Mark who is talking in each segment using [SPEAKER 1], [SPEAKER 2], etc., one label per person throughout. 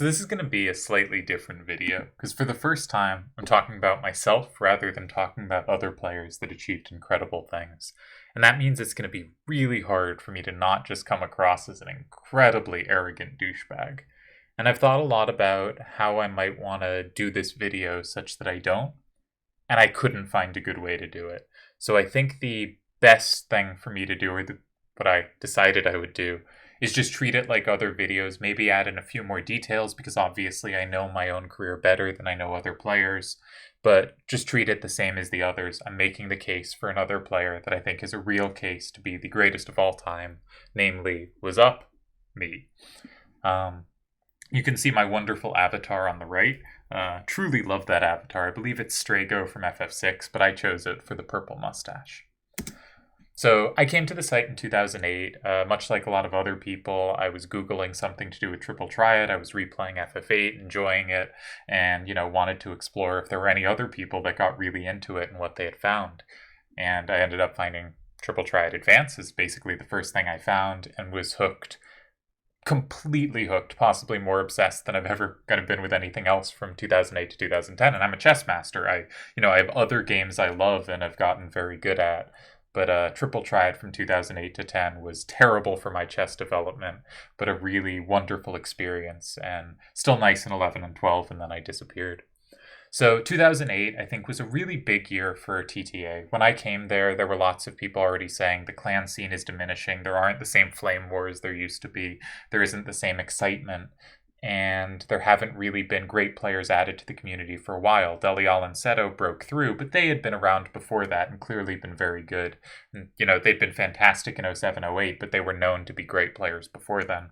[SPEAKER 1] So this is going to be a slightly different video, because for the first time, I'm talking about myself rather than talking about other players that achieved incredible things. And that means it's going to be really hard for me to not just come across as an incredibly arrogant douchebag. And I've thought a lot about how I might want to do this video such that I don't, and I couldn't find a good way to do it. So I think the best thing for me to do, or what I decided I would do, is just treat it like other videos, maybe add in a few more details, because obviously I know my own career better than I know other players, but just treat it the same as the others. I'm making the case for another player that I think is a real case to be the greatest of all time, namely Wazzup, me. You can see my wonderful avatar on the right. Truly love that avatar. I believe it's Strago from FF6, but I chose it for the purple mustache. So I came to the site in 2008. Much like a lot of other people, I was Googling something to do with Triple Triad. I was replaying FF8, enjoying it, and, wanted to explore if there were any other people that got really into it and what they had found. And I ended up finding Triple Triad Advance is basically the first thing I found, and was hooked. Completely hooked, possibly more obsessed than I've ever kind of been with anything else from 2008 to 2010. And I'm a chess master. I have other games I love and have gotten very good at. But Triple Triad from 2008 to 10 was terrible for my chess development, but a really wonderful experience, and still nice in 11 and 12, and then I disappeared. So 2008, I think, was a really big year for TTA. When I came there were lots of people already saying the clan scene is diminishing, there aren't the same flame wars there used to be, there isn't the same excitement, and there haven't really been great players added to the community for a while. Delial and Seto broke through, but they had been around before that and clearly been very good. And, they'd been fantastic in 07, 08, but they were known to be great players before then.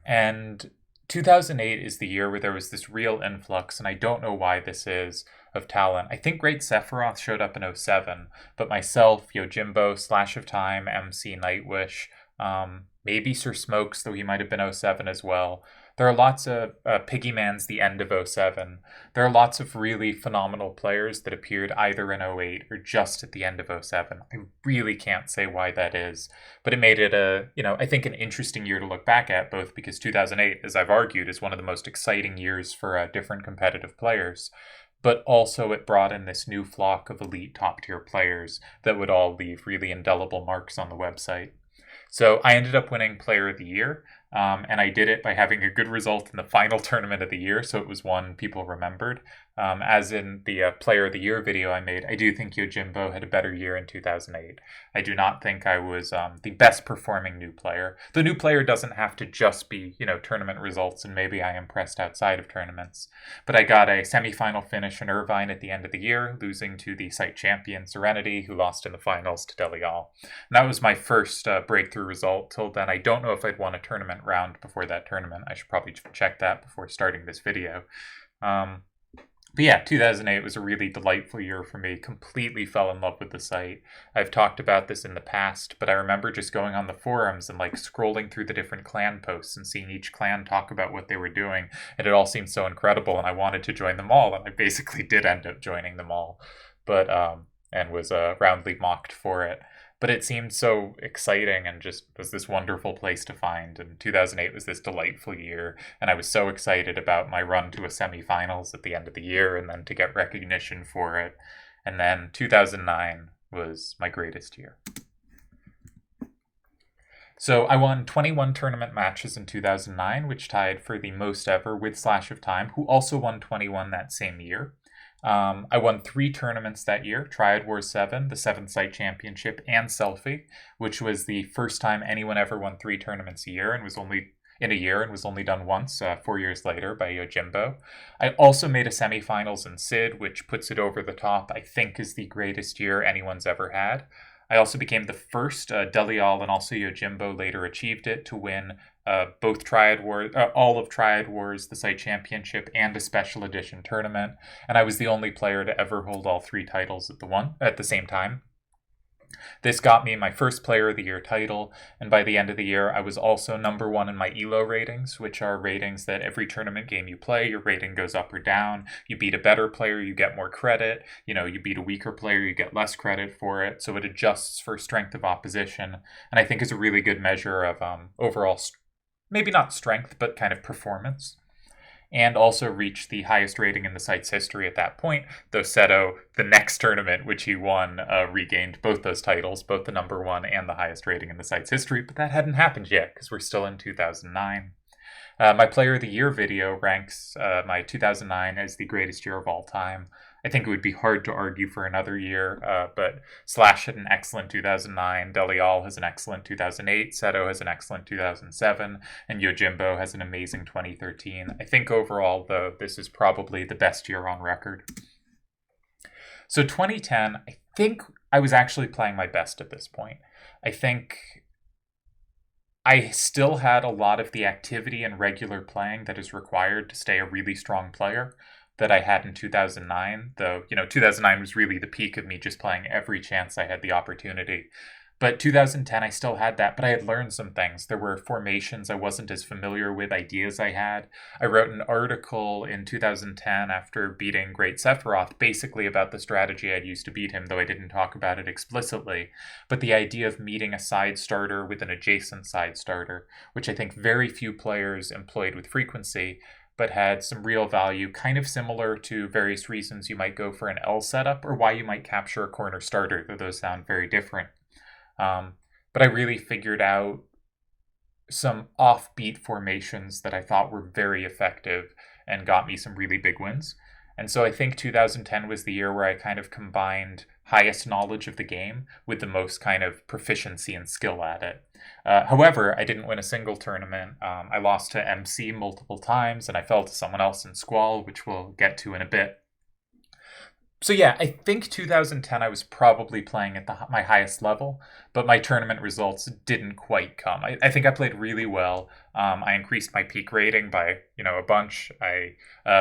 [SPEAKER 1] And 2008 is the year where there was this real influx, and I don't know why this is, of talent. I think Great Sephiroth showed up in 07, but myself, Yojimbo, Slash of Time, MC Nightwish, maybe Sir Smokes, though he might have been 07 as well. There are lots of Piggyman's the end of 07. There are lots of really phenomenal players that appeared either in 08 or just at the end of 07. I really can't say why that is, but it made it I think an interesting year to look back at, both because 2008, as I've argued, is one of the most exciting years for different competitive players, but also it brought in this new flock of elite top-tier players that would all leave really indelible marks on the website. So I ended up winning Player of the Year, and I did it by having a good result in the final tournament of the year, so it was one people remembered. As in the Player of the Year video I made, I do think Yojimbo had a better year in 2008. I do not think I was the best performing new player. The new player doesn't have to just be, tournament results, and maybe I impressed outside of tournaments. But I got a semifinal finish in Irvine at the end of the year, losing to the site champion Serenity, who lost in the finals to Delial. And that was my first breakthrough result. Till then, I don't know if I'd won a tournament round before that tournament. I should probably check that before starting this video. But yeah, 2008 was a really delightful year for me. Completely fell in love with the site. I've talked about this in the past, but I remember just going on the forums and scrolling through the different clan posts and seeing each clan talk about what they were doing. And it all seemed so incredible, and I wanted to join them all, and I basically did end up joining them all, but and was roundly mocked for it. But it seemed so exciting and just was this wonderful place to find. And 2008 was this delightful year. And I was so excited about my run to a semifinals at the end of the year and then to get recognition for it. And then 2009 was my greatest year. So I won 21 tournament matches in 2009, which tied for the most ever with Slash of Time, who also won 21 that same year. I won 3 tournaments that year, Triad Wars 7, the 7th Site Championship, and Selfie, which was the first time anyone ever won 3 tournaments a year and was only done once, 4 years later, by Yojimbo. I also made a semifinals in Sid, which puts it over the top, I think is the greatest year anyone's ever had. I also became the first, Delial and also Yojimbo later achieved it, to win both Triad Wars, all of Triad Wars, the site championship, and a special edition tournament. And I was the only player to ever hold all 3 titles at the same time. This got me my first Player of the Year title, and by the end of the year, I was also number 1 in my Elo Ratings, which are ratings that every tournament game you play, your rating goes up or down. You beat a better player, you get more credit. You beat a weaker player, you get less credit for it. So it adjusts for strength of opposition, and I think is a really good measure of overall maybe not strength, but kind of performance. And also reached the highest rating in the site's history at that point, though Seto, the next tournament which he won, regained both those titles, both the number one and the highest rating in the site's history, but that hadn't happened yet, because we're still in 2009. My Player of the Year video ranks my 2009 as the greatest year of all time. I think it would be hard to argue for another year, but Slash had an excellent 2009, Delial has an excellent 2008, Seto has an excellent 2007, and Yojimbo has an amazing 2013. I think overall, though, this is probably the best year on record. So 2010, I think I was actually playing my best at this point. I think I still had a lot of the activity and regular playing that is required to stay a really strong player that I had in 2009, though, 2009 was really the peak of me just playing every chance I had the opportunity. But 2010, I still had that, but I had learned some things. There were formations I wasn't as familiar with, ideas I had. I wrote an article in 2010 after beating Great Sephiroth, basically about the strategy I'd used to beat him, though I didn't talk about it explicitly. But the idea of meeting a side starter with an adjacent side starter, which I think very few players employed with frequency, but had some real value, kind of similar to various reasons you might go for an L setup or why you might capture a corner starter, though those sound very different. But I really figured out some offbeat formations that I thought were very effective and got me some really big wins. And so I think 2010 was the year where I kind of combined highest knowledge of the game with the most kind of proficiency and skill at it. However, I didn't win a single tournament. I lost to MC multiple times, and I fell to someone else in Squall, which we'll get to in a bit. So yeah, I think 2010 I was probably playing at my highest level, but my tournament results didn't quite come. I think I played really well. I increased my peak rating by, a bunch. I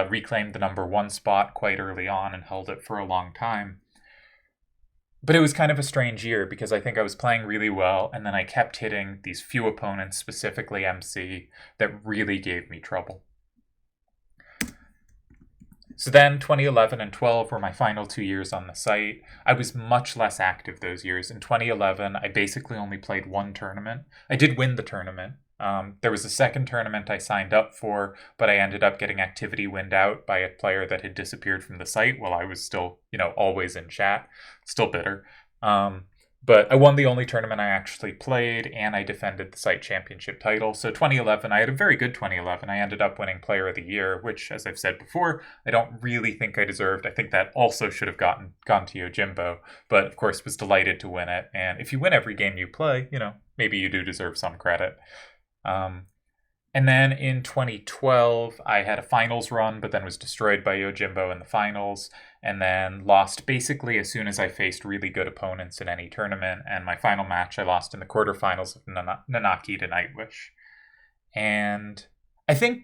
[SPEAKER 1] reclaimed the number one spot quite early on and held it for a long time. But it was kind of a strange year because I think I was playing really well, and then I kept hitting these few opponents, specifically MC, that really gave me trouble. So then 2011 and 12 were my final 2 years on the site. I was much less active those years. In 2011, I basically only played one tournament. I did win the tournament. There was a second tournament I signed up for, but I ended up getting activity wind out by a player that had disappeared from the site while I was still, always in chat. Still bitter. But I won the only tournament I actually played, and I defended the site championship title. So 2011, I had a very good 2011. I ended up winning Player of the Year, which, as I've said before, I don't really think I deserved. I think that also should have gone to Yojimbo, but of course was delighted to win it. And if you win every game you play, maybe you do deserve some credit. And then in 2012, I had a finals run, but then was destroyed by Yojimbo in the finals, and then lost basically as soon as I faced really good opponents in any tournament. And my final match, I lost in the quarterfinals of Nanaki to Nightwish. And I think,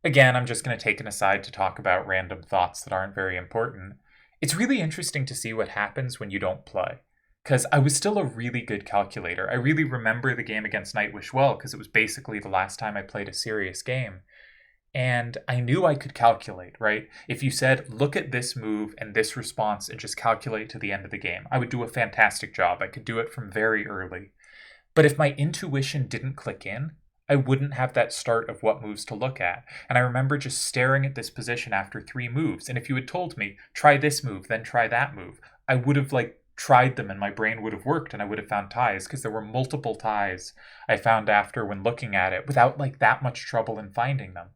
[SPEAKER 1] again, I'm just going to take an aside to talk about random thoughts that aren't very important. It's really interesting to see what happens when you don't play. Because I was still a really good calculator. I really remember the game against Nightwish well, because it was basically the last time I played a serious game. And I knew I could calculate, right? If you said, look at this move and this response and just calculate to the end of the game, I would do a fantastic job. I could do it from very early. But if my intuition didn't click in, I wouldn't have that start of what moves to look at. And I remember just staring at this position after 3 moves. And if you had told me, try this move, then try that move, I would have tried them and my brain would have worked and I would have found ties, because there were multiple ties I found after when looking at it without that much trouble in finding them.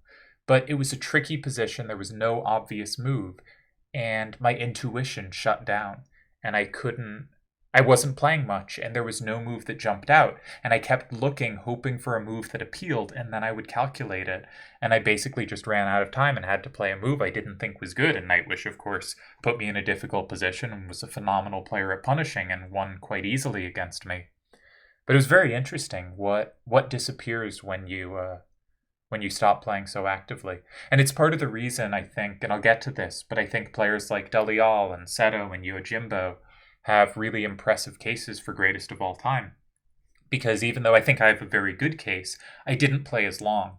[SPEAKER 1] But it was a tricky position. There was no obvious move, and my intuition shut down, and I wasn't playing much, and there was no move that jumped out, and I kept looking, hoping for a move that appealed, and then I would calculate it, and I basically just ran out of time and had to play a move I didn't think was good, and Nightwish, of course, put me in a difficult position and was a phenomenal player at punishing and won quite easily against me. But it was very interesting what disappears when you stop playing so actively. And it's part of the reason, I think, and I'll get to this, but I think players like Delial and Seto and Yojimbo have really impressive cases for greatest of all time. Because even though I think I have a very good case, I didn't play as long.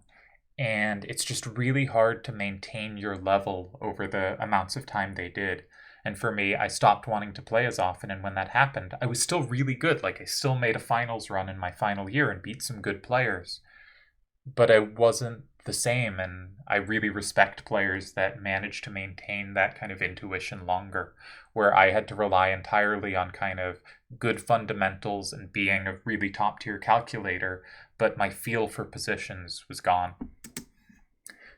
[SPEAKER 1] And it's just really hard to maintain your level over the amounts of time they did. And for me, I stopped wanting to play as often, and when that happened, I was still really good. I still made a finals run in my final year and beat some good players. but I wasn't the same. And I really respect players that manage to maintain that kind of intuition longer, where I had to rely entirely on kind of good fundamentals and being a really top tier calculator, but my feel for positions was gone.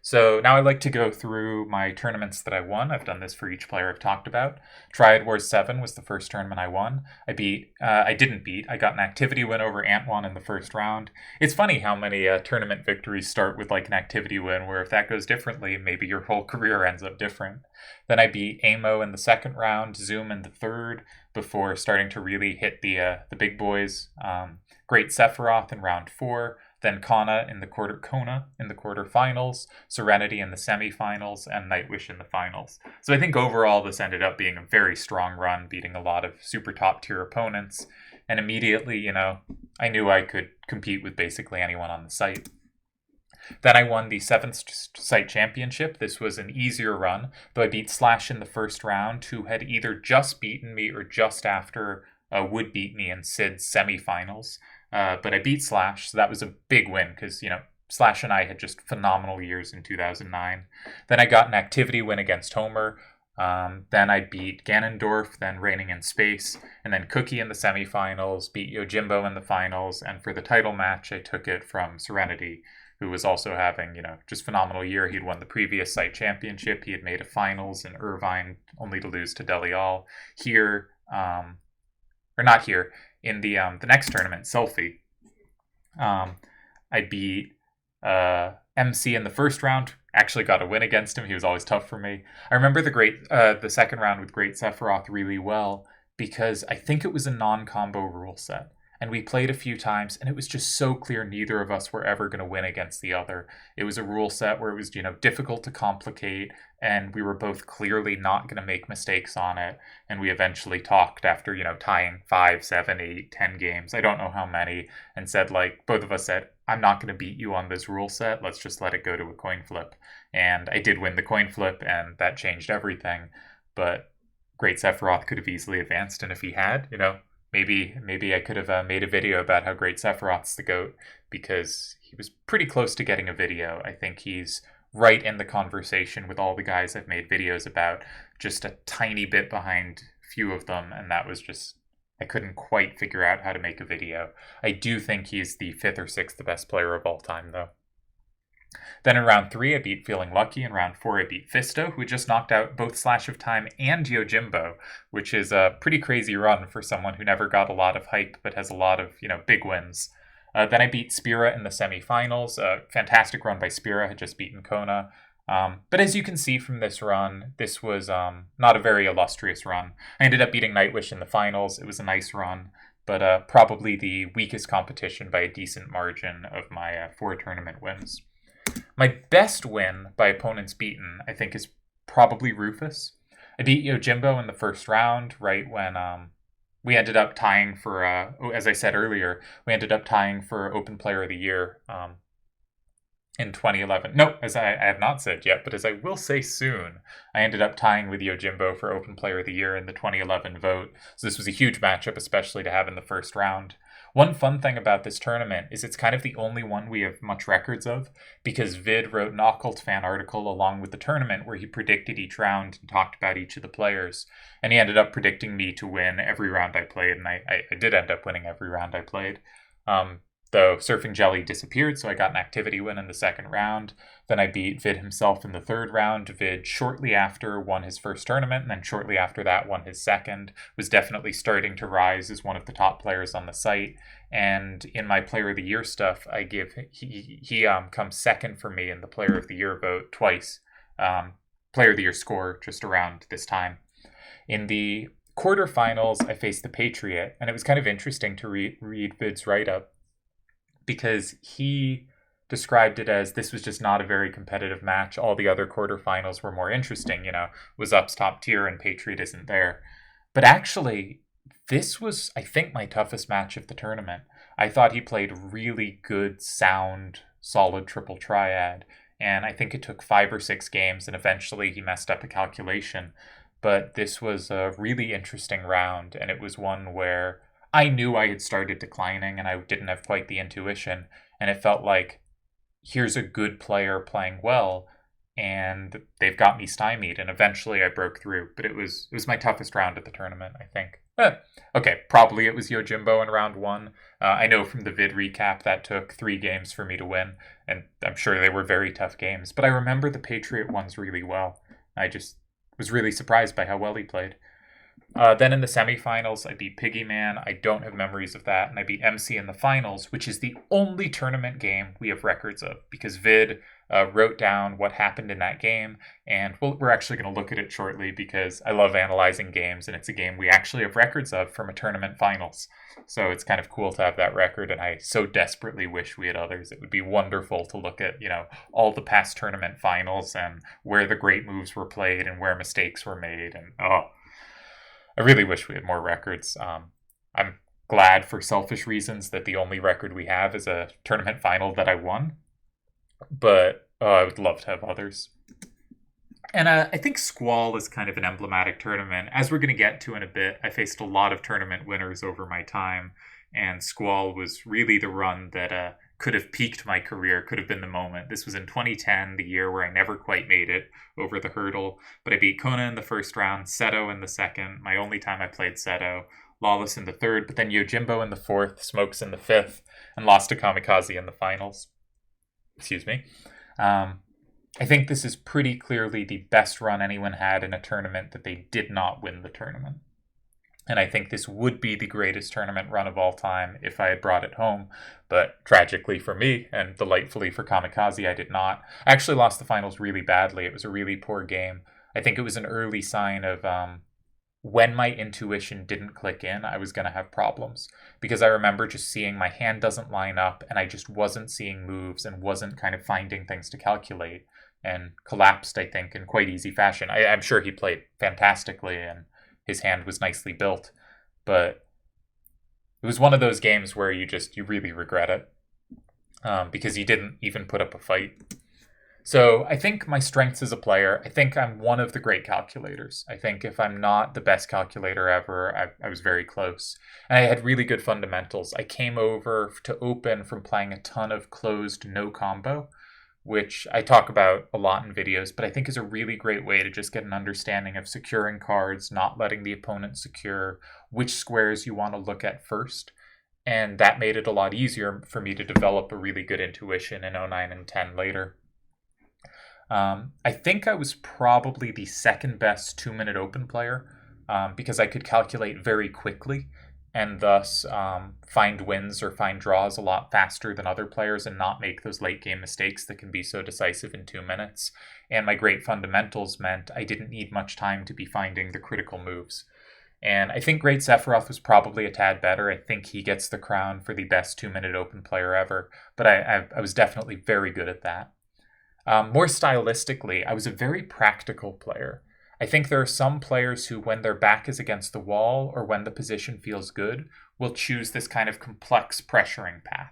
[SPEAKER 1] So now I'd like to go through my tournaments that I won. I've done this for each player I've talked about. Triad Wars 7 was the first tournament I won. I got an activity win over Ant1 in the first round. It's funny how many tournament victories start with like an activity win, where if that goes differently, maybe your whole career ends up different. Then I beat Amo in the second round, Zoom in the third, before starting to really hit the big boys. Great Sephiroth in round 4. Then Kona in the quarterfinals, Serenity in the semifinals, and Nightwish in the finals. So I think overall this ended up being a very strong run, beating a lot of super top tier opponents. And immediately, I knew I could compete with basically anyone on the site. Then I won the 7th site championship. This was an easier run, though I beat Slash in the first round, who had either just beaten me or just after would beat me in Sid's semifinals. But I beat Slash, so that was a big win because, Slash and I had just phenomenal years in 2009. Then I got an activity win against Homer. Then I beat Ganondorf, then Reigning in Space, and then Cookie in the semifinals, beat Yojimbo in the finals, and for the title match, I took it from Serenity, who was also having, just phenomenal year. He'd won the previous site championship. He had made a finals in Irvine, only to lose to Delial. Here, or not here, in the next tournament, Selfie, I beat MC in the first round. Actually got a win against him. He was always tough for me. I remember the second round with Great Sephiroth really well because I think it was a non-combo rule set. And we played a few times, and it was just so clear neither of us were ever going to win against the other. It was a rule set where it was, difficult to complicate, and we were both clearly not going to make mistakes on it. And we eventually talked after, tying 5, 7, 8, 10 games. I don't know how many, and said, both of us said, I'm not going to beat you on this rule set. Let's just let it go to a coin flip. And I did win the coin flip, and that changed everything. But Great Sephiroth could have easily advanced, and if he had, maybe I could have made a video about how great Sephiroth's the GOAT, because he was pretty close to getting a video. I think he's right in the conversation with all the guys I've made videos about, just a tiny bit behind few of them, and that was just, I couldn't quite figure out how to make a video. I do think he's the 5th or 6th the best player of all time, though. Then in round 3, I beat Feeling Lucky. In round 4, I beat Fisto, who just knocked out both Slash of Time and Yojimbo, which is a pretty crazy run for someone who never got a lot of hype but has a lot of, big wins. Then I beat Spira in the semifinals. Fantastic run by Spira, had just beaten Kona. But as you can see from this run, this was not a very illustrious run. I ended up beating Nightwish in the finals. It was a nice run, but probably the weakest competition by a decent margin of my 4 tournament wins. My best win by opponents beaten, I think, is probably Rufus. I beat Yojimbo in the first round, right when we ended up tying for, as I said earlier, we ended up tying for Open Player of the Year in 2011. No, as I have not said yet, but as I will say soon, I ended up tying with Yojimbo for Open Player of the Year in the 2011 vote. So this was a huge matchup, especially to have in the first round. One fun thing about this tournament is it's kind of the only one we have much records of, because Vid wrote an Occult fan article along with the tournament where he predicted each round and talked about each of the players. And he ended up predicting me to win every round I played, and I did end up winning every round I played. Though Surfing Jelly disappeared, so I got an activity win in the second round. Then I beat Vid himself in the third round. Vid shortly after won his first tournament, and then shortly after that won his second. Was definitely starting to rise as one of the top players on the site. And in my Player of the Year stuff, I give he comes second for me in the Player of the Year vote twice. Player of the Year score just around this time. In the quarterfinals, I faced the Patriot, and it was kind of interesting to read Vid's write-up, because he described it as this was just not a very competitive match. All the other quarterfinals were more interesting, Wazup's top tier and Patriot isn't there. But actually, this was, I think, my toughest match of the tournament. I thought he played really good, sound, solid triple triad, and I think it took 5 or 6 games, and eventually he messed up a calculation. But this was a really interesting round, and it was one where I knew I had started declining and I didn't have quite the intuition, and it felt like here's a good player playing well, and they've got me stymied. And eventually I broke through, but it was my toughest round at the tournament, I think. Okay, probably it was Yojimbo in round one. I know from the vid recap that took 3 games for me to win, and I'm sure they were very tough games. But I remember the Patriot ones really well. I just was really surprised by how well he played. Then in the semifinals, I beat Piggy Man. I don't have memories of that. And I beat MC in the finals, which is the only tournament game we have records of, because Vid wrote down what happened in that game. And we're actually going to look at it shortly, because I love analyzing games, and it's a game we actually have records of from a tournament finals. So it's kind of cool to have that record, and I so desperately wish we had others. It would be wonderful to look at, all the past tournament finals and where the great moves were played and where mistakes were made. And I really wish we had more records. I'm glad, for selfish reasons, that the only record we have is a tournament final that I won. But I would love to have others. And I think Squall is kind of an emblematic tournament. As we're going to get to in a bit, I faced a lot of tournament winners over my time. And Squall was really the run that could have peaked my career, could have been the moment. This was in 2010, the year where I never quite made it over the hurdle. But I beat Kona in the first round, Seto in the second, my only time I played Seto, Lawless in the third, but then Yojimbo in the fourth, Smokes in the fifth, and lost to Kamikaze in the finals. Excuse me. I think this is pretty clearly the best run anyone had in a tournament that they did not win the tournament. And I think this would be the greatest tournament run of all time if I had brought it home. But tragically for me, and delightfully for Kamikaze, I did not. I actually lost the finals really badly. It was a really poor game. I think it was an early sign of when my intuition didn't click in, I was going to have problems. Because I remember just seeing my hand doesn't line up, and I just wasn't seeing moves and wasn't kind of finding things to calculate. And collapsed, I think, in quite easy fashion. I'm sure he played fantastically, and his hand was nicely built, but it was one of those games where you really regret it, because he didn't even put up a fight. So I think my strengths as a player, I think I'm one of the great calculators. I think if I'm not the best calculator ever, I was very close. And I had really good fundamentals. I came over to open from playing a ton of closed no combo, which I talk about a lot in videos, but I think is a really great way to just get an understanding of securing cards, not letting the opponent secure, which squares you want to look at first. And that made it a lot easier for me to develop a really good intuition in 09 and 10 later. I think I was probably the second best 2-minute open player, because I could calculate very quickly, and thus find wins or find draws a lot faster than other players and not make those late game mistakes that can be so decisive in 2 minutes. And my great fundamentals meant I didn't need much time to be finding the critical moves. And I think Great Sephiroth was probably a tad better. I think he gets the crown for the best 2-minute open player ever, but I was definitely very good at that. More stylistically, I was a very practical player. I think there are some players who, when their back is against the wall or when the position feels good, will choose this kind of complex pressuring path.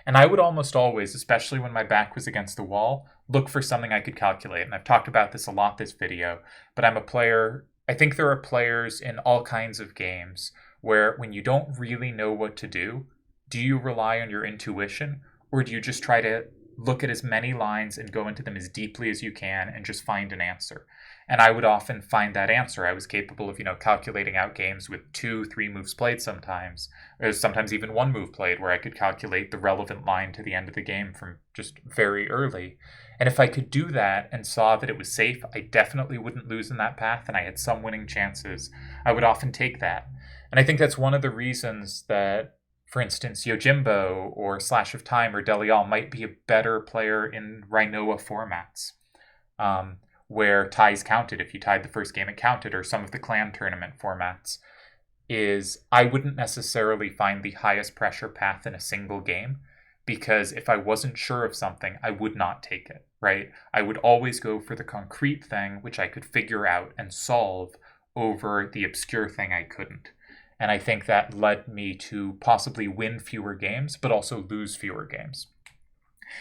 [SPEAKER 1] And I would almost always, especially when my back was against the wall, look for something I could calculate. And I've talked about this a lot this video, but I'm a player. I think there are players in all kinds of games where when you don't really know what to do you rely on your intuition, or do you just try to look at as many lines and go into them as deeply as you can and just find an answer? And I would often find that answer. I was capable of, calculating out games with 2-3 moves played sometimes, or sometimes even 1 move played, where I could calculate the relevant line to the end of the game from just very early. And if I could do that and saw that it was safe, I definitely wouldn't lose in that path, and I had some winning chances, I would often take that. And I think that's one of the reasons that, for instance, Yojimbo or Slash of Time or Delial might be a better player in Rhinoa formats, where ties counted. If you tied the first game, it counted, or some of the clan tournament formats, is I wouldn't necessarily find the highest pressure path in a single game, because if I wasn't sure of something, I would not take it, right? I would always go for the concrete thing, which I could figure out and solve, over the obscure thing I couldn't. And I think that led me to possibly win fewer games, but also lose fewer games.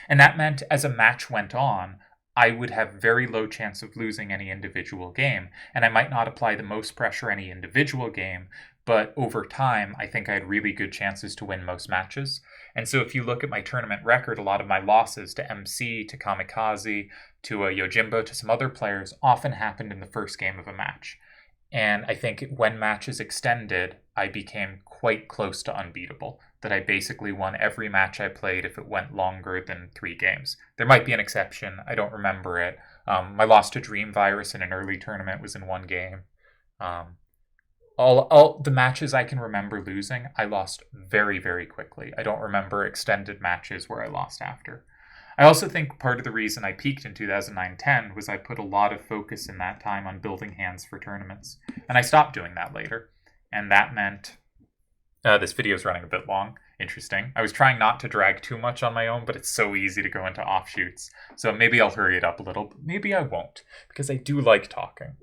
[SPEAKER 1] And that meant as a match went on, I would have very low chance of losing any individual game. And I might not apply the most pressure any individual game, but over time, I think I had really good chances to win most matches. And so if you look at my tournament record, a lot of my losses to MC, to Kamikaze, to Yojimbo, to some other players often happened in the first game of a match. And I think when matches extended, I became quite close to unbeatable, that I basically won every match I played if it went longer than 3 games. There might be an exception. I don't remember it. My loss to Dream Virus in an early tournament was in 1 game. All the matches I can remember losing, I lost very, very quickly. I don't remember extended matches where I lost after. I also think part of the reason I peaked in 2009-10 was I put a lot of focus in that time on building hands for tournaments. And I stopped doing that later. And that meant... this video is running a bit long. Interesting. I was trying not to drag too much on my own, but it's so easy to go into offshoots. So maybe I'll hurry it up a little. But maybe I won't, because I do like talking.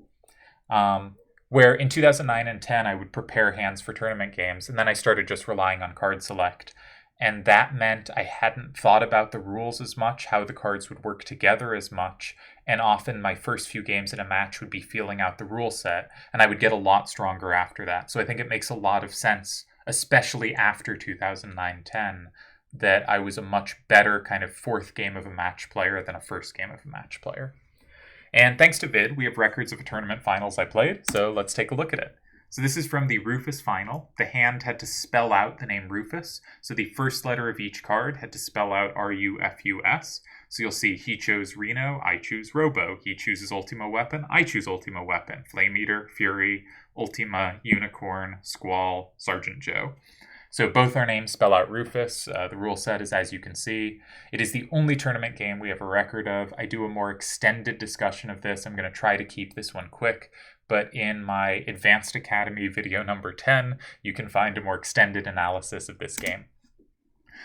[SPEAKER 1] Where in 2009 and 10, I would prepare hands for tournament games, and then I started just relying on card select. And that meant I hadn't thought about the rules as much, how the cards would work together as much, and often my first few games in a match would be feeling out the rule set, and I would get a lot stronger after that. So I think it makes a lot of sense, especially after 2009-10, that I was a much better kind of 4th game of a match player than a 1st game of a match player. And thanks to Vid, we have records of a tournament finals I played, so let's take a look at it. So this is from the Rufus final. The hand had to spell out the name Rufus, so the first letter of each card had to spell out R-U-F-U-S. So you'll see he chose Reno, I choose Robo. He chooses Ultima Weapon, I choose Ultima Weapon. Flame Eater, Fury, Ultima, Unicorn, Squall, Sergeant Joe. So both our names spell out Rufus. The rule set is as you can see. It is the only tournament game we have a record of. I do a more extended discussion of this. I'm going to try to keep this one quick. But in my Advanced Academy video number 10, you can find a more extended analysis of this game.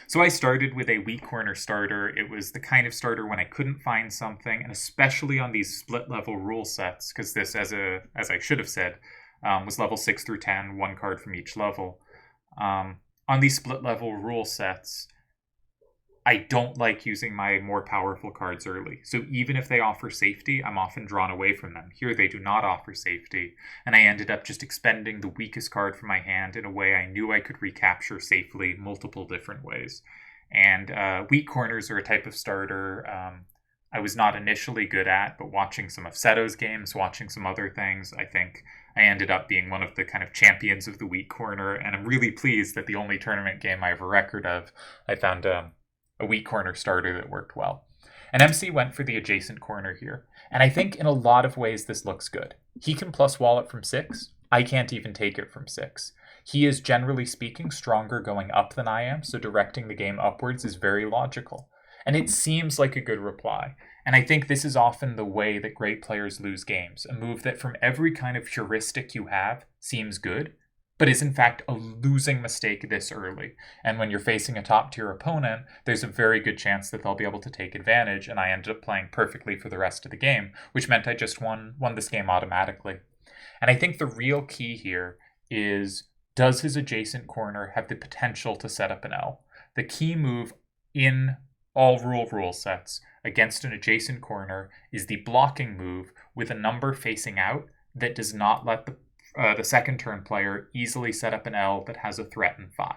[SPEAKER 1] So I started with a weak corner starter. It was the kind of starter when I couldn't find something, and especially on these split level rule sets, because this, as I should have said, was level 6 through 10, 1 card from each level. On these split level rule sets, I don't like using my more powerful cards early. So even if they offer safety, I'm often drawn away from them. Here they do not offer safety, and I ended up just expending the weakest card from my hand in a way I knew I could recapture safely multiple different ways. And weak corners are a type of starter I was not initially good at, but watching some of Seto's games, watching some other things, I think I ended up being one of the kind of champions of the weak corner, and I'm really pleased that the only tournament game I have a record of, I found a weak corner starter that worked well. And MC went for the adjacent corner here. And I think in a lot of ways this looks good. He can plus wall it from 6. I can't even take it from 6. He is, generally speaking, stronger going up than I am, so directing the game upwards is very logical. And it seems like a good reply. And I think this is often the way that great players lose games. A move that from every kind of heuristic you have seems good, but is in fact a losing mistake this early. And when you're facing a top-tier opponent, there's a very good chance that they'll be able to take advantage, and I ended up playing perfectly for the rest of the game, which meant I just won this game automatically. And I think the real key here is, does his adjacent corner have the potential to set up an L? The key move in all rule sets against an adjacent corner is the blocking move with a number facing out that does not let the second turn player easily set up an L that has a threat in 5.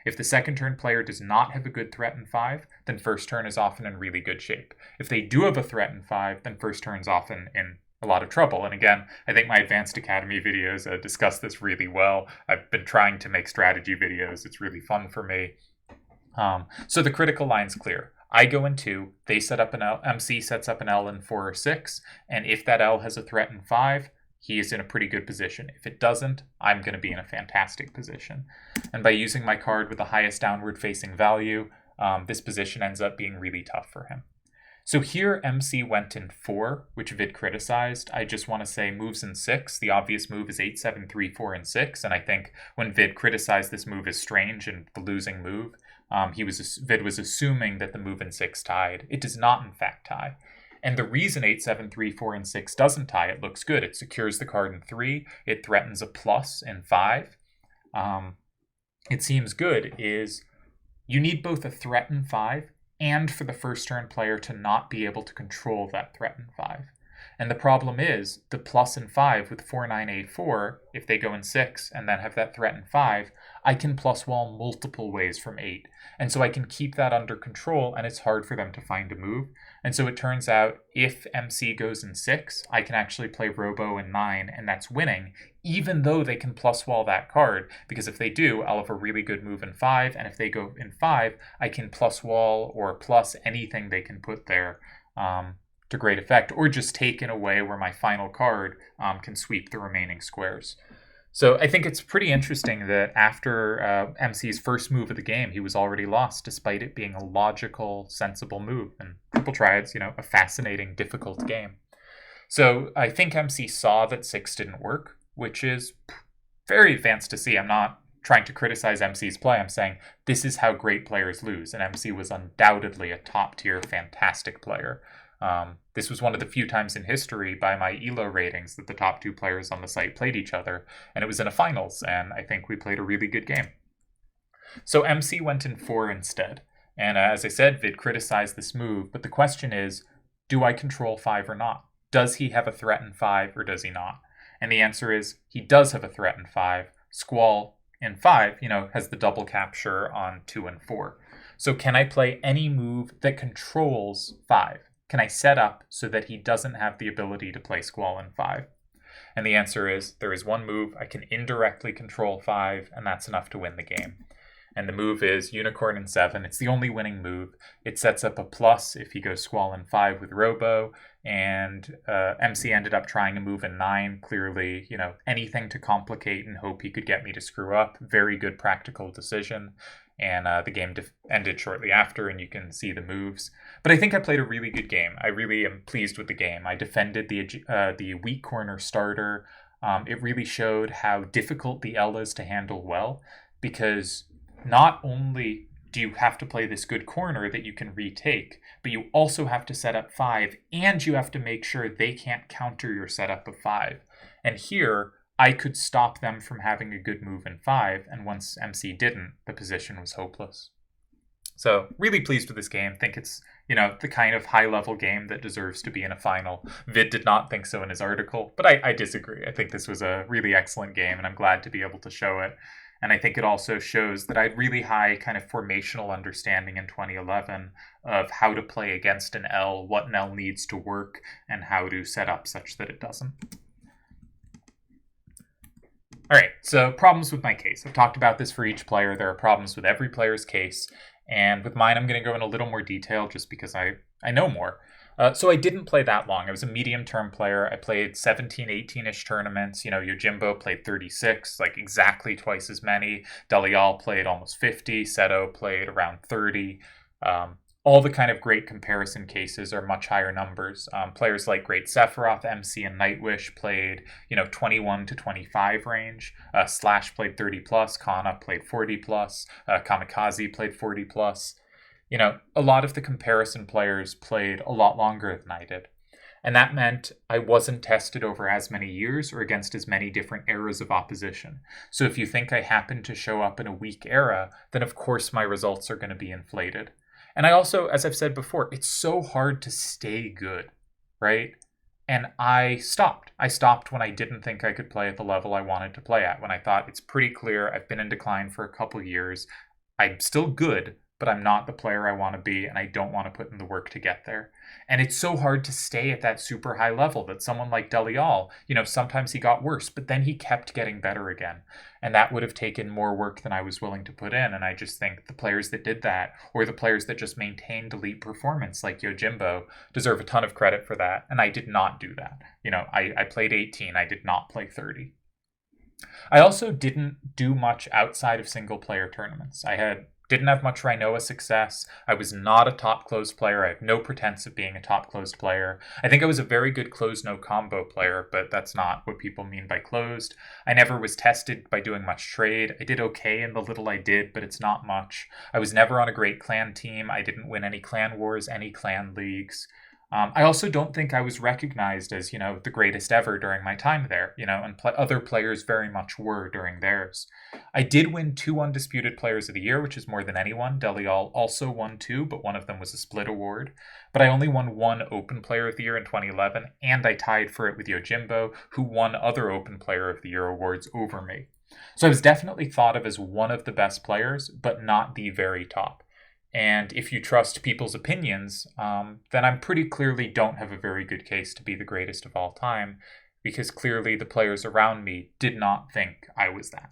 [SPEAKER 1] If the second turn player does not have a good threat in 5, then first turn is often in really good shape. If they do have a threat in 5, then first turn is often in a lot of trouble. And again, I think my Advanced Academy videos discuss this really well. I've been trying to make strategy videos. It's really fun for me. So the critical line's clear. I go in 2, they set up an L, MC sets up an L in 4 or 6, and if that L has a threat in 5, he is in a pretty good position. If it doesn't, I'm going to be in a fantastic position. And by using my card with the highest downward facing value, this position ends up being really tough for him. So here MC went in 4, which Vid criticized. I just want to say moves in 6. The obvious move is 8, 7, 3, 4, and 6. And I think when Vid criticized this move as strange and the losing move, Vid was assuming that the move in 6 tied. It does not, in fact, tie. And the reason 8, 7, 3, 4, and 6 doesn't tie, it looks good. It secures the card in 3. It threatens a plus in 5. It seems good is you need both a threat in 5 and for the first turn player to not be able to control that threat in 5. And the problem is the plus in 5 with 4, 9, 8, 4, if they go in 6 and then have that threat in 5, I can plus wall multiple ways from 8. And so I can keep that under control, and it's hard for them to find a move. And so it turns out if MC goes in 6, I can actually play Robo in 9, and that's winning, even though they can plus wall that card, because if they do, I'll have a really good move in 5, and if they go in 5, I can plus wall or plus anything they can put there to great effect, or just take in a way where my final card can sweep the remaining squares. So I think it's pretty interesting that after MC's first move of the game, he was already lost, despite it being a logical, sensible move. And Triple Triad's, a fascinating, difficult game. So I think MC saw that 6 didn't work, which is very advanced to see. I'm not trying to criticize MC's play. I'm saying this is how great players lose, and MC was undoubtedly a top-tier, fantastic player. This was one of the few times in history by my Elo ratings that the top 2 players on the site played each other, and it was in a finals, and I think we played a really good game. So MC went in 4 instead, and as I said, Vid criticized this move, but the question is, do I control 5 or not? Does he have a threat in 5 or does he not? And the answer is, he does have a threat in 5. Squall in 5, has the double capture on 2 and 4. So can I play any move that controls 5? Can I set up so that he doesn't have the ability to play Squall in 5? And the answer is, there is one move I can indirectly control 5, and that's enough to win the game. And the move is Unicorn in 7. It's the only winning move. It sets up a plus if he goes Squall in 5 with Robo, and MC ended up trying a move in 9. Clearly, anything to complicate and hope he could get me to screw up. Very good practical decision. And the game ended shortly after, and you can see the moves. But I think I played a really good game. I really am pleased with the game. I defended the weak corner starter. It really showed how difficult the L is to handle well, because not only do you have to play this good corner that you can retake, but you also have to set up 5, and you have to make sure they can't counter your setup of 5. And here, I could stop them from having a good move in 5, and once MC didn't, the position was hopeless. So, really pleased with this game. Think it's, the kind of high-level game that deserves to be in a final. Vid did not think so in his article, but I disagree. I think this was a really excellent game, and I'm glad to be able to show it. And I think it also shows that I had really high kind of formational understanding in 2011 of how to play against an L, what an L needs to work, and how to set up such that it doesn't. All right, so problems with my case. I've talked about this for each player. There are problems with every player's case. And with mine, I'm going to go in a little more detail just because I know more. So I didn't play that long. I was a medium-term player. I played 17, 18-ish tournaments. Yojimbo played 36, like exactly twice as many. Delial played almost 50. Seto played around 30. All the kind of great comparison cases are much higher numbers. Players like Great Sephiroth, MC, and Nightwish played, 21 to 25 range. Slash played 30 plus. Kana played 40 plus. Kamikaze played 40 plus. A lot of the comparison players played a lot longer than I did. And that meant I wasn't tested over as many years or against as many different eras of opposition. So if you think I happened to show up in a weak era, then of course my results are going to be inflated. And I also, as I've said before, it's so hard to stay good, right? And I stopped. I stopped when I didn't think I could play at the level I wanted to play at, when I thought it's pretty clear I've been in decline for a couple years. I'm still good, but I'm not the player I want to be, and I don't want to put in the work to get there. And it's so hard to stay at that super high level that someone like Delial, sometimes he got worse, but then he kept getting better again. And that would have taken more work than I was willing to put in. And I just think the players that did that, or the players that just maintained elite performance like Yojimbo, deserve a ton of credit for that. And I did not do that. I played 18, I did not play 30. I also didn't do much outside of single player tournaments. Didn't have much Rhinoa success. I was not a top closed player. I have no pretense of being a top closed player. I think I was a very good closed no combo player, but that's not what people mean by closed. I never was tested by doing much trade. I did okay in the little I did, but it's not much. I was never on a great clan team. I didn't win any clan wars, any clan leagues. I also don't think I was recognized as, the greatest ever during my time there, and other players very much were during theirs. I did win 2 Undisputed Players of the Year, which is more than anyone. Delial also won 2, but one of them was a split award. But I only won 1 Open Player of the Year in 2011, and I tied for it with Yojimbo, who won other Open Player of the Year awards over me. So I was definitely thought of as one of the best players, but not the very top. And if you trust people's opinions, then I pretty clearly don't have a very good case to be the greatest of all time, because clearly the players around me did not think I was that.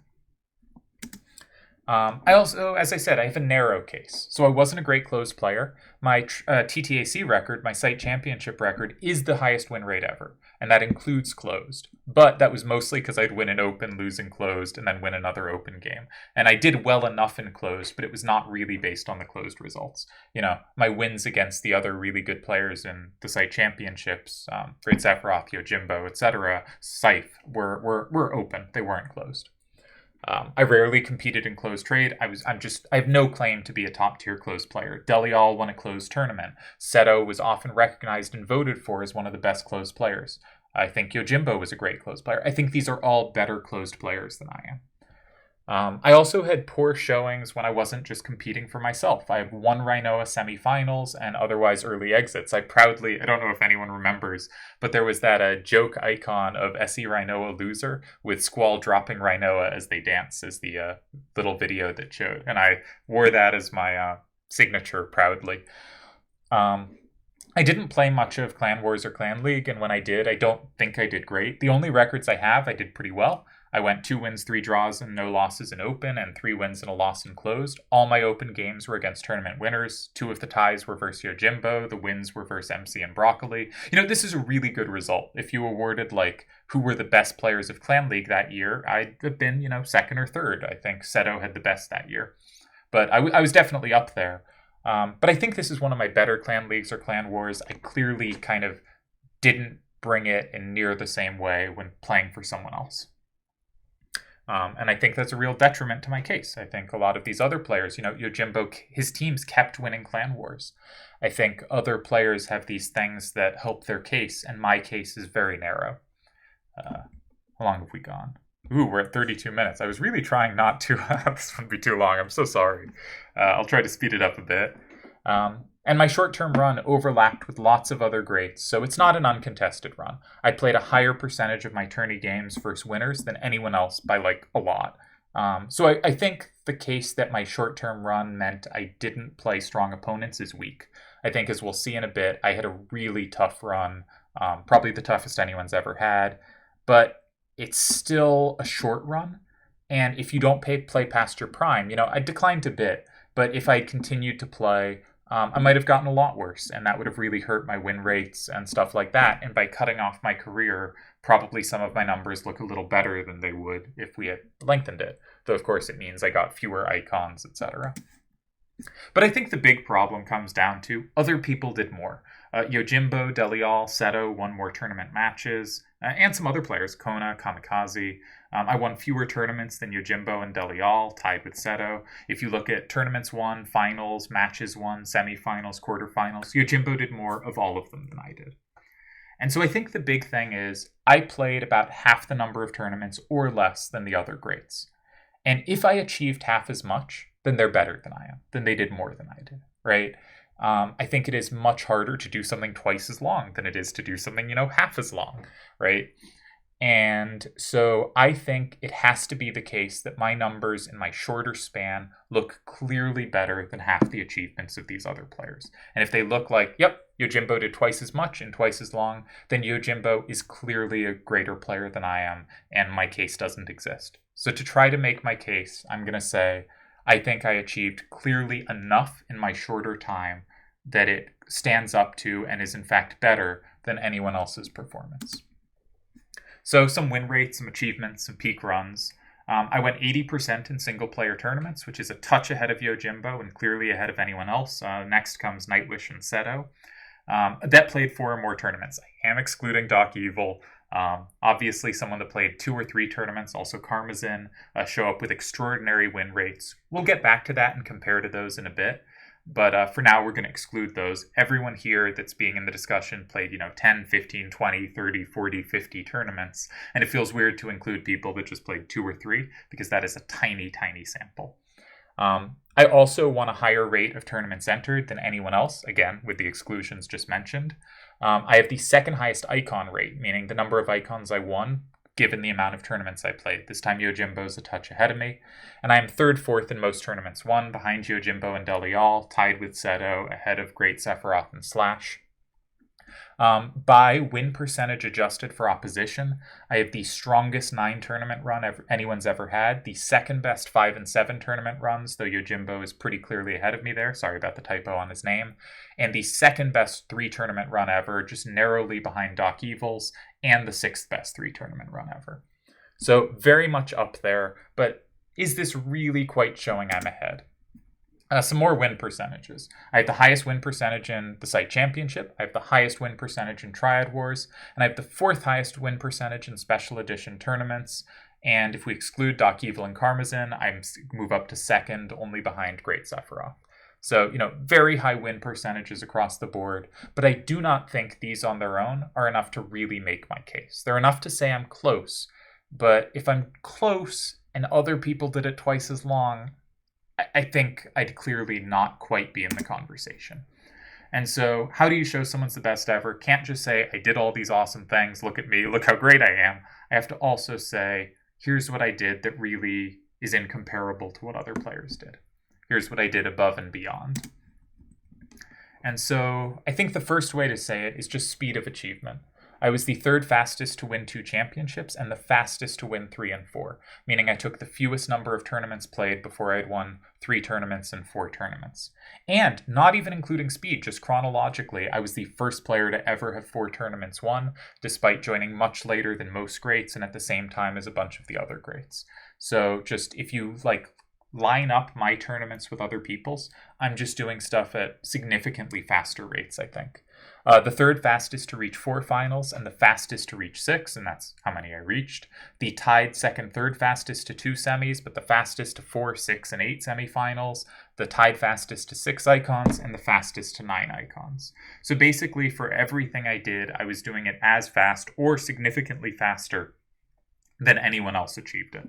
[SPEAKER 1] I also, as I said, I have a narrow case. So I wasn't a great closed player. My TTAC record, my site championship record, is the highest win rate ever. And that includes closed. But that was mostly because I'd win an open, lose in closed, and then win another open game. And I did well enough in closed, but it was not really based on the closed results. You know, my wins against the other really good players in the site championships, Great Sephiroth, Yojimbo, etc., Scythe, were open. They weren't closed. I rarely competed in closed trade. I have no claim to be a top tier closed player. Delial won a closed tournament. Seto was often recognized and voted for as one of the best closed players. I think Yojimbo was a great closed player. I think these are all better closed players than I am. I also had poor showings when I wasn't just competing for myself. I have won Rhinoa semifinals and otherwise early exits. I don't know if anyone remembers, but there was that joke icon of SE Rhinoa loser with Squall dropping Rhinoa as they dance as the little video that showed. And I wore that as my signature proudly. I didn't play much of Clan Wars or Clan League, and when I did, I don't think I did great. The only records I have, I did pretty well. I went 2 wins, 3 draws, and no losses in open, and 3 wins and a loss in closed. All my open games were against tournament winners. 2 of the ties were versus Yojimbo. The wins were versus MC and Broccoli. You know, this is a really good result. If you awarded, like, who were the best players of Clan League that year, I'd have been, you know, second or third. I think Seto had the best that year. But I was definitely up there. But I think this is one of my better Clan Leagues or Clan Wars. I clearly kind of didn't bring it in near the same way when playing for someone else. And I think that's a real detriment to my case. I think a lot of these other players, you know, Yojimbo, his teams kept winning Clan Wars. I think other players have these things that help their case, and my case is very narrow. How long have we gone? Ooh, we're at 32 minutes. I was really trying not to this wouldn't be too long. I'm so sorry. I'll try to speed it up a bit. And my short-term run overlapped with lots of other greats, so it's not an uncontested run. I played a higher percentage of my tourney games versus winners than anyone else by, like, a lot. So I think the case that my short-term run meant I didn't play strong opponents is weak. I think, as we'll see in a bit, I had a really tough run, probably the toughest anyone's ever had, but it's still a short run, and if you don't play past your prime, you know, I declined a bit, but if I continued to play, I might have gotten a lot worse, and that would have really hurt my win rates and stuff like that. And by cutting off my career, probably some of my numbers look a little better than they would if we had lengthened it. Though, of course, it means I got fewer icons, etc. But I think the big problem comes down to other people did more. Yojimbo, Delial, Seto won more tournament matches, and some other players, Kona, Kamikaze. I won fewer tournaments than Yojimbo and Delial, tied with Seto. If you look at tournaments won, finals, matches won, semifinals, quarterfinals, Yojimbo did more of all of them than I did. And so I think the big thing is I played about half the number of tournaments or less than the other greats. And if I achieved half as much, then they're better than I am. Then they did more than I did, right? I think it is much harder to do something twice as long than it is to do something, you know, half as long, right? And so I think it has to be the case that my numbers in my shorter span look clearly better than half the achievements of these other players. And if they look like, yep, Yojimbo did twice as much and twice as long, then Yojimbo is clearly a greater player than I am, and my case doesn't exist. So to try to make my case, I'm going to say, I think I achieved clearly enough in my shorter time that it stands up to and is in fact better than anyone else's performance. So some win rates, some achievements, some peak runs. I went 80% in single-player tournaments, which is a touch ahead of Yojimbo and clearly ahead of anyone else. Next comes Nightwish and Seto. That played 4 or more tournaments. I am excluding Doc Evil. Obviously, someone that played 2 or 3 tournaments, also Karmazin, show up with extraordinary win rates. We'll get back to that and compare to those in a bit. But for now, we're going to exclude those. Everyone here that's being in the discussion played, 10, 15, 20, 30, 40, 50 tournaments. And it feels weird to include people that just played 2 or 3 because that is a tiny, tiny sample. I also won a higher rate of tournaments entered than anyone else, again, with the exclusions just mentioned. I have the second highest icon rate, meaning the number of icons I won given the amount of tournaments I played. This time Yojimbo's a touch ahead of me, and I am 3rd, 4th in most tournaments won, behind Yojimbo and Delial, tied with Seto, ahead of Great Sephiroth and Slash. By win percentage adjusted for opposition, I have the strongest 9 tournament run anyone's ever had, the second best 5 and 7 tournament runs, though Yojimbo is pretty clearly ahead of me there, sorry about the typo on his name, and the second best 3 tournament run ever, just narrowly behind Doc Evil's, and the 6th best 3 tournament run ever. So very much up there, but is this really quite showing I'm ahead? Some more win percentages. I have the highest win percentage in the site championship. I have the highest win percentage in Triad Wars. And I have the 4th highest win percentage in special edition tournaments. And if we exclude Doc Evil and Karmazin, I move up to 2nd, only behind Great Sephiroth. So, very high win percentages across the board. But I do not think these on their own are enough to really make my case. They're enough to say I'm close. But if I'm close and other people did it twice as long, I think I'd clearly not quite be in the conversation. And so how do you show someone's the best ever? Can't just say, I did all these awesome things, look at me, look how great I am. I have to also say, here's what I did that really is incomparable to what other players did. Here's what I did above and beyond. And so I think the first way to say it is just speed of achievement. I was the 3rd fastest to win 2 championships and the fastest to win 3 and 4, meaning I took the fewest number of tournaments played before I had won 3 tournaments and 4 tournaments. And not even including speed, just chronologically, I was the first player to ever have 4 tournaments won, despite joining much later than most greats and at the same time as a bunch of the other greats. So just if you line up my tournaments with other people's, I'm just doing stuff at significantly faster rates, I think. The 3rd fastest to reach 4 finals and the fastest to reach 6, and that's how many I reached. The tied 2nd, 3rd fastest to 2 semis, but the fastest to 4, 6, and 8 semifinals. The tied fastest to 6 icons and the fastest to 9 icons. So basically for everything I did, I was doing it as fast or significantly faster than anyone else achieved it.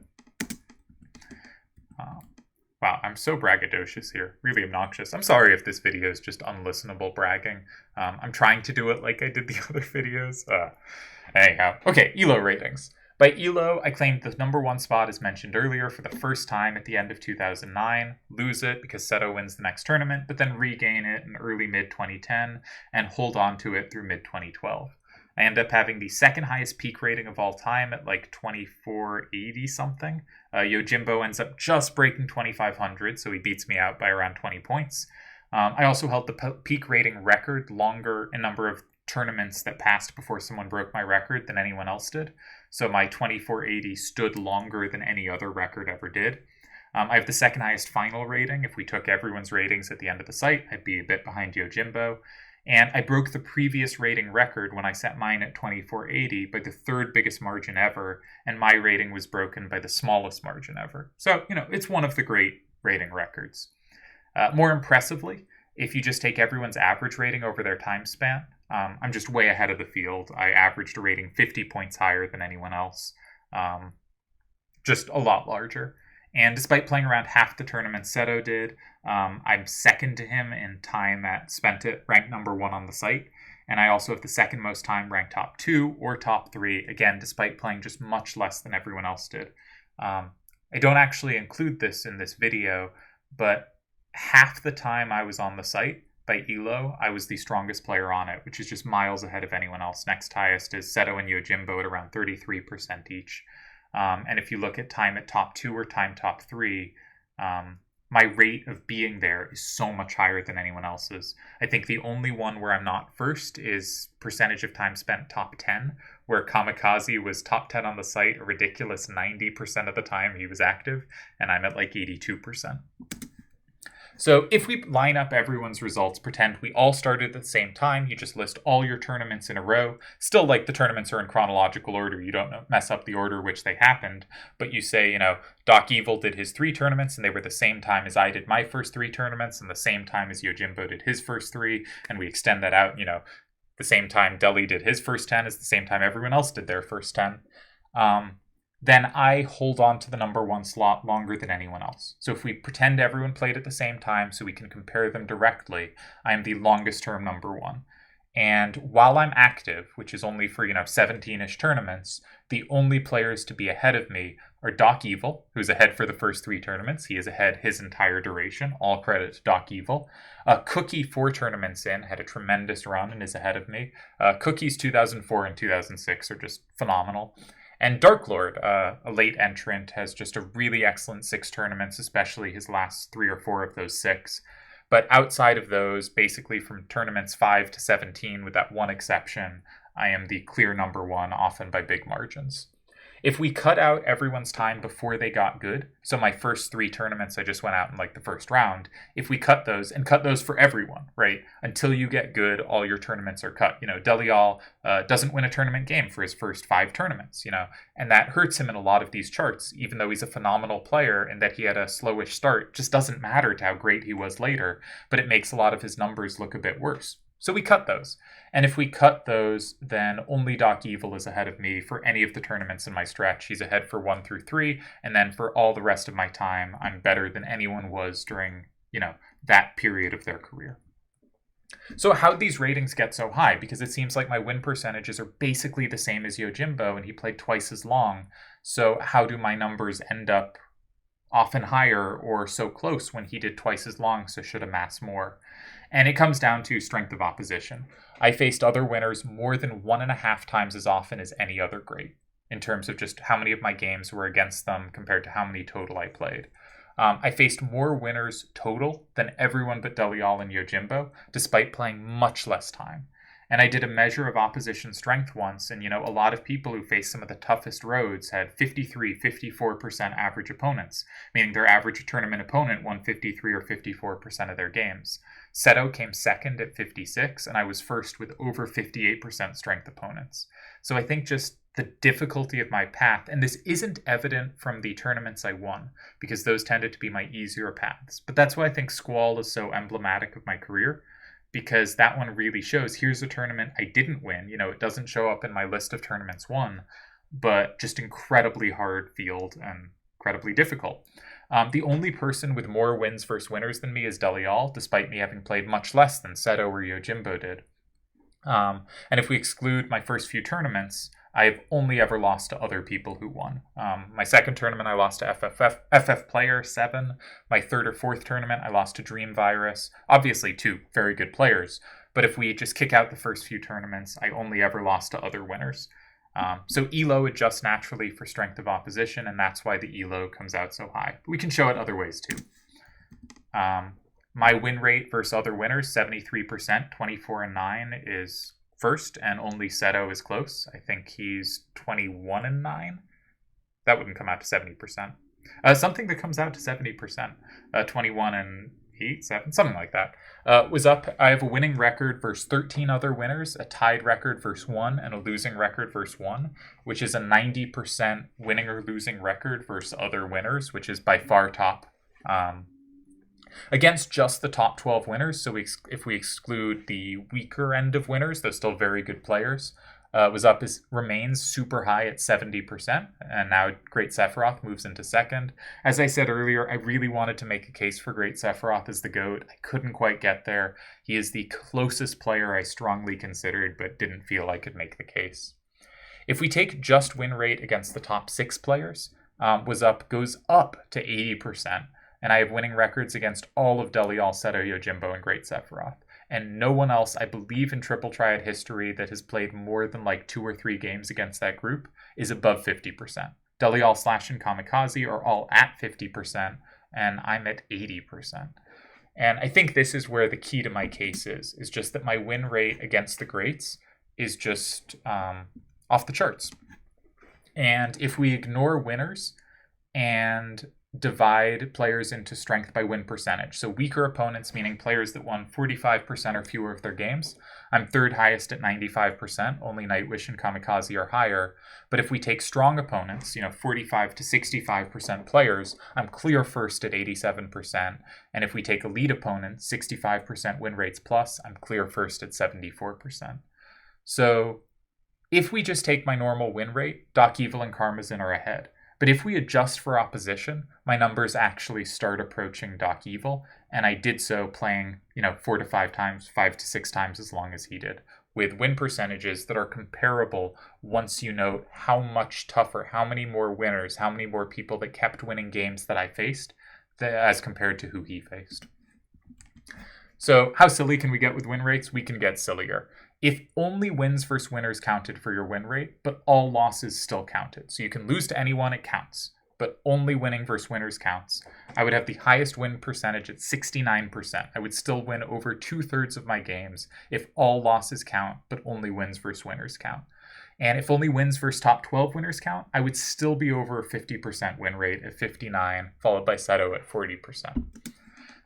[SPEAKER 1] Wow, I'm so braggadocious here. Really obnoxious. I'm sorry if this video is just unlistenable bragging. I'm trying to do it like I did the other videos. Anyhow, okay, Elo ratings. By Elo, I claimed the number 1 spot as mentioned earlier for the first time at the end of 2009, lose it because Seto wins the next tournament, but then regain it in early mid-2010 and hold on to it through mid-2012. I end up having the 2nd highest peak rating of all time at 2480 something. Yojimbo ends up just breaking 2500, so he beats me out by around 20 points. I also held the peak rating record longer in number of tournaments that passed before someone broke my record than anyone else did. So my 2480 stood longer than any other record ever did. I have the 2nd highest final rating. If we took everyone's ratings at the end of the site, I'd be a bit behind Yojimbo. And I broke the previous rating record when I set mine at 2480 by the 3rd biggest margin ever, and my rating was broken by the smallest margin ever. So, it's one of the great rating records. More impressively, if you just take everyone's average rating over their time span, I'm just way ahead of the field. I averaged a rating 50 points higher than anyone else. Just a lot larger. And despite playing around half the tournaments Seto did, I'm 2nd to him in time spent it, ranked number 1 on the site. And I also have the 2nd most time ranked top 2 or top 3, again, despite playing just much less than everyone else did. I don't actually include this in this video, but half the time I was on the site by Elo, I was the strongest player on it, which is just miles ahead of anyone else. Next highest is Seto and Yojimbo at around 33% each. And if you look at time at top 2 or time top 3, my rate of being there is so much higher than anyone else's. I think the only one where I'm not first is percentage of time spent top 10, where Kamikaze was top 10 on the site a ridiculous 90% of the time he was active, and I'm at 82%. So if we line up everyone's results, pretend we all started at the same time, you just list all your tournaments in a row. Still, the tournaments are in chronological order. You don't mess up the order which they happened. But you say, Doc Evil did his 3 tournaments, and they were the same time as I did my first 3 tournaments, and the same time as Yojimbo did his first 3. And we extend that out, the same time Deli did his first 10 is the same time everyone else did their first 10. Then I hold on to the number 1 slot longer than anyone else. So if we pretend everyone played at the same time so we can compare them directly, I am the longest term number 1. And while I'm active, which is only for, 17-ish tournaments, the only players to be ahead of me are Doc Evil, who's ahead for the first 3 tournaments. He is ahead his entire duration. All credit to Doc Evil. Cookie, 4 tournaments in, had a tremendous run and is ahead of me. Cookie's 2004 and 2006 are just phenomenal. And Dark Lord, a late entrant, has just a really excellent 6 tournaments, especially his last 3 or 4 of those 6. But outside of those, basically from tournaments 5 to 17, with that one exception, I am the clear number 1, often by big margins. If we cut out everyone's time before they got good, so my first 3 tournaments I just went out in like the first round, if we cut those and cut those for everyone, right? Until you get good, all your tournaments are cut. Delial doesn't win a tournament game for his first 5 tournaments, and that hurts him in a lot of these charts, even though he's a phenomenal player and that he had a slowish start. Just doesn't matter to how great he was later, but it makes a lot of his numbers look a bit worse. So we cut those. And if we cut those, then only Doc Evil is ahead of me for any of the tournaments in my stretch. He's ahead for 1 through 3. And then for all the rest of my time, I'm better than anyone was during, that period of their career. So how'd these ratings get so high? Because it seems like my win percentages are basically the same as Yojimbo, and he played twice as long. So how do my numbers end up often higher or so close when he did twice as long, so should amass more? And it comes down to strength of opposition. I faced other winners more than 1.5 times as often as any other great, in terms of just how many of my games were against them compared to how many total I played. I faced more winners total than everyone but Delial and Yojimbo, despite playing much less time. And I did a measure of opposition strength once, and a lot of people who faced some of the toughest roads had 53, 54% average opponents, meaning their average tournament opponent won 53 or 54% of their games. Seto came second at 56, and I was first with over 58% strength opponents. So I think just the difficulty of my path, and this isn't evident from the tournaments I won, because those tended to be my easier paths. But that's why I think Squall is so emblematic of my career, because that one really shows, here's a tournament I didn't win. It doesn't show up in my list of tournaments won, but just incredibly hard field and incredibly difficult. The only person with more wins versus winners than me is Delial, despite me having played much less than Seto or Yojimbo did. And if we exclude my first few tournaments, I've only ever lost to other people who won. My second tournament, I lost to FF Player 7. My third or fourth tournament, I lost to Dream Virus. Obviously, 2 very good players. But if we just kick out the first few tournaments, I only ever lost to other winners. So Elo adjusts naturally for strength of opposition, and that's why the Elo comes out so high. But we can show it other ways too. My win rate versus other winners, 73%, 24 and 9 is first, and only Seto is close. I think he's 21 and 9. That wouldn't come out to 70%. Something that comes out to 70%, 21 and 8, 7, something like that. Wazzup, I have a winning record versus 13 other winners, a tied record versus 1, and a losing record versus 1, which is a 90% winning or losing record versus other winners, which is by far top. Against just the top 12 winners, so if we exclude the weaker end of winners, they're still very good players. Wazzup remains super high at 70%, and now Great Sephiroth moves into second. As I said earlier, I really wanted to make a case for Great Sephiroth as the GOAT. I couldn't quite get there. He is the closest player I strongly considered, but didn't feel I could make the case. If we take just win rate against the top 6 players, Wazzup goes up to 80%. And I have winning records against all of Delial, Seto, Yojimbo, and Great Sephiroth. And no one else, I believe, in Triple Triad history that has played more than like 2 or 3 games against that group is above 50%. Delial, Slash, and Kamikaze are all at 50%, and I'm at 80%. And I think this is where the key to my case is just that my win rate against the greats is just off the charts. And if we ignore winners and divide players into strength by win percentage. So weaker opponents, meaning players that won 45% or fewer of their games. I'm third highest at 95%. Only Nightwish and Kamikaze are higher. But if we take strong opponents, 45 to 65% players, I'm clear first at 87%. And if we take elite opponents, 65% win rates plus, I'm clear first at 74%. So if we just take my normal win rate, Doc Evil and Karmazin are ahead. But if we adjust for opposition, my numbers actually start approaching Doc Evil, and I did so playing, 4 to 5 times, 5 to 6 times as long as he did, with win percentages that are comparable once you note how much tougher, how many more winners, how many more people that kept winning games that I faced as compared to who he faced. So how silly can we get with win rates? We can get sillier. If only wins versus winners counted for your win rate, but all losses still counted. So you can lose to anyone, it counts, but only winning versus winners counts. I would have the highest win percentage at 69%. I would still win over 2/3 of my games if all losses count, but only wins versus winners count. And if only wins versus top 12 winners count, I would still be over a 50% win rate at 59, followed by Seto at 40%.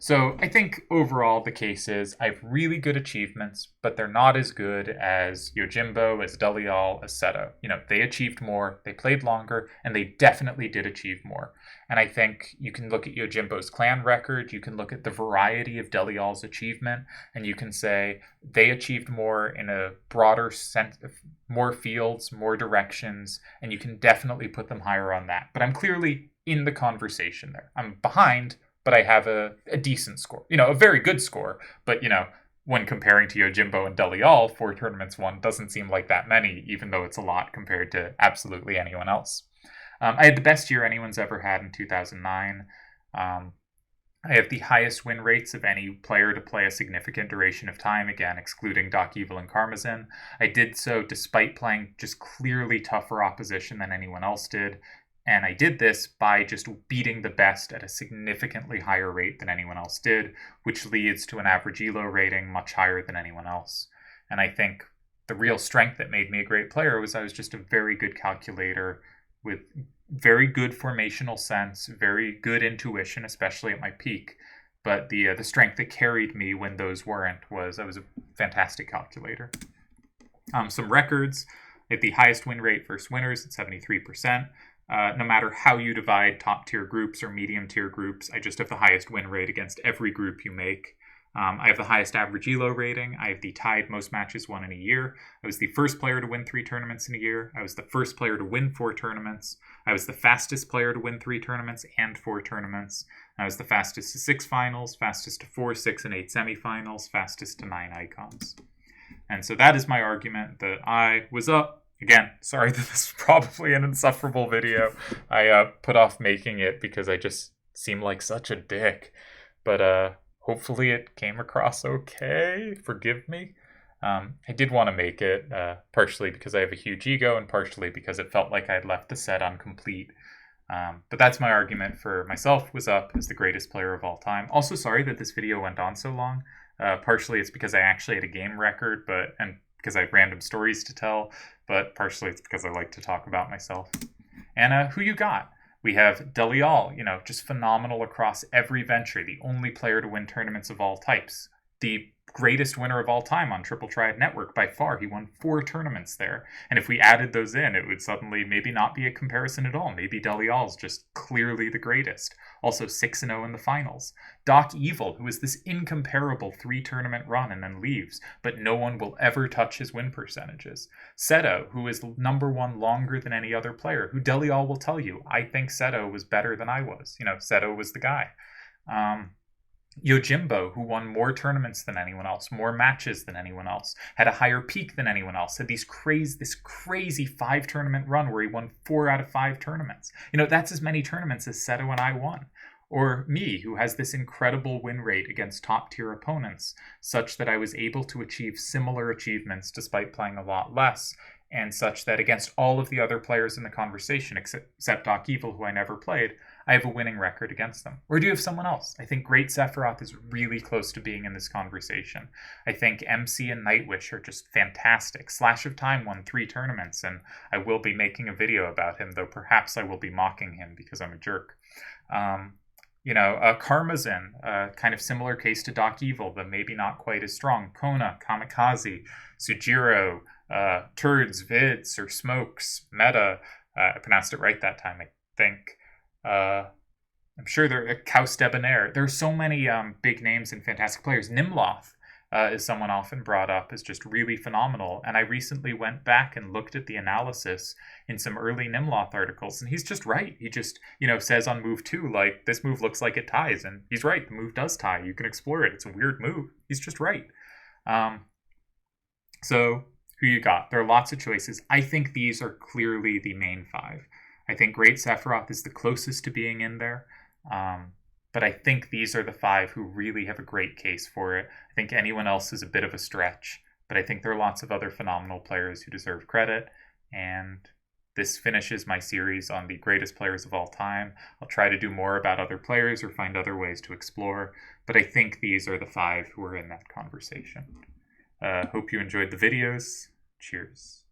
[SPEAKER 1] So I think overall the case is I have really good achievements, but they're not as good as Yojimbo, as Delial, as Seto. They achieved more, they played longer, and they definitely did achieve more. And I think you can look at Yojimbo's clan record, you can look at the variety of Delial's achievement, and you can say they achieved more in a broader sense, more fields, more directions, and you can definitely put them higher on that. But I'm clearly in the conversation there. I'm behind, but I have a decent score. A very good score. But, when comparing to Yojimbo and Delial, 4 tournaments won doesn't seem like that many, even though it's a lot compared to absolutely anyone else. I had the best year anyone's ever had in 2009. I have the highest win rates of any player to play a significant duration of time, again, excluding Doc Evil and Karmazin. I did so despite playing just clearly tougher opposition than anyone else did. And I did this by just beating the best at a significantly higher rate than anyone else did, which leads to an average Elo rating much higher than anyone else. And I think the real strength that made me a great player was I was just a very good calculator with very good formational sense, very good intuition, especially at my peak. But the strength that carried me when those weren't was I was a fantastic calculator. Some records. I had the highest win rate versus winners at 73%. No matter how you divide top tier groups or medium tier groups, I just have the highest win rate against every group you make. I have the highest average Elo rating. I have the tied most matches won in a year. I was the first player to win 3 tournaments in a year. I was the first player to win 4 tournaments. I was the fastest player to win 3 tournaments and 4 tournaments. I was the fastest to 6 finals, fastest to 4, 6, and 8 semifinals, fastest to 9 icons. And so that is my argument that I was up. Again, sorry that this is probably an insufferable video. I put off making it because I just seem like such a dick. But hopefully it came across okay. Forgive me. I did want to make it, partially because I have a huge ego and partially because it felt like I had left the set incomplete. But that's my argument for myself. Wazzup as the greatest player of all time. Also, sorry that this video went on so long. Partially it's because I actually had a game record, and because I have random stories to tell, but partially it's because I like to talk about myself. And who you got? We have Delial, just phenomenal across every venture, the only player to win tournaments of all types. The greatest winner of all time on Triple Triad Network by far. He won 4 tournaments there. And if we added those in, it would suddenly maybe not be a comparison at all. Maybe Delial's just clearly the greatest. Also 6-0 in the finals. Doc Evil, who is this incomparable 3-tournament run and then leaves, but no one will ever touch his win percentages. Seto, who is #1 longer than any other player, who Delial will tell you, I think Seto was better than I was. Seto was the guy. Yojimbo, who won more tournaments than anyone else, more matches than anyone else, had a higher peak than anyone else, had this crazy 5-tournament run where he won 4 out of 5 tournaments. That's as many tournaments as Seto and I won. Or me, who has this incredible win rate against top-tier opponents, such that I was able to achieve similar achievements despite playing a lot less, and such that against all of the other players in the conversation, except Doc Evil, who I never played, I have a winning record against them. Or do you have someone else? I think Great Sephiroth is really close to being in this conversation. I think MC and Nightwish are just fantastic. Slash of Time won 3 tournaments, and I will be making a video about him, though perhaps I will be mocking him because I'm a jerk. Karmazin, kind of similar case to Doc Evil, but maybe not quite as strong. Kona, Kamikaze, Sujiro, Turds, Vids, or Smokes, Meta. I pronounced it right that time, I think. I'm sure there are Kaus Debonair. There are so many big names and fantastic players. Nimloth is someone often brought up as just really phenomenal. And I recently went back and looked at the analysis in some early Nimloth articles, and he's just right. He just, says on move 2, like, this move looks like it ties. And he's right. The move does tie. You can explore it. It's a weird move. He's just right. So, who you got? There are lots of choices. I think these are clearly the main five. I think Great Sephiroth is the closest to being in there. But I think these are the five who really have a great case for it. I think anyone else is a bit of a stretch, but I think there are lots of other phenomenal players who deserve credit. And this finishes my series on the greatest players of all time. I'll try to do more about other players or find other ways to explore, but I think these are the five who are in that conversation. Hope you enjoyed the videos. Cheers.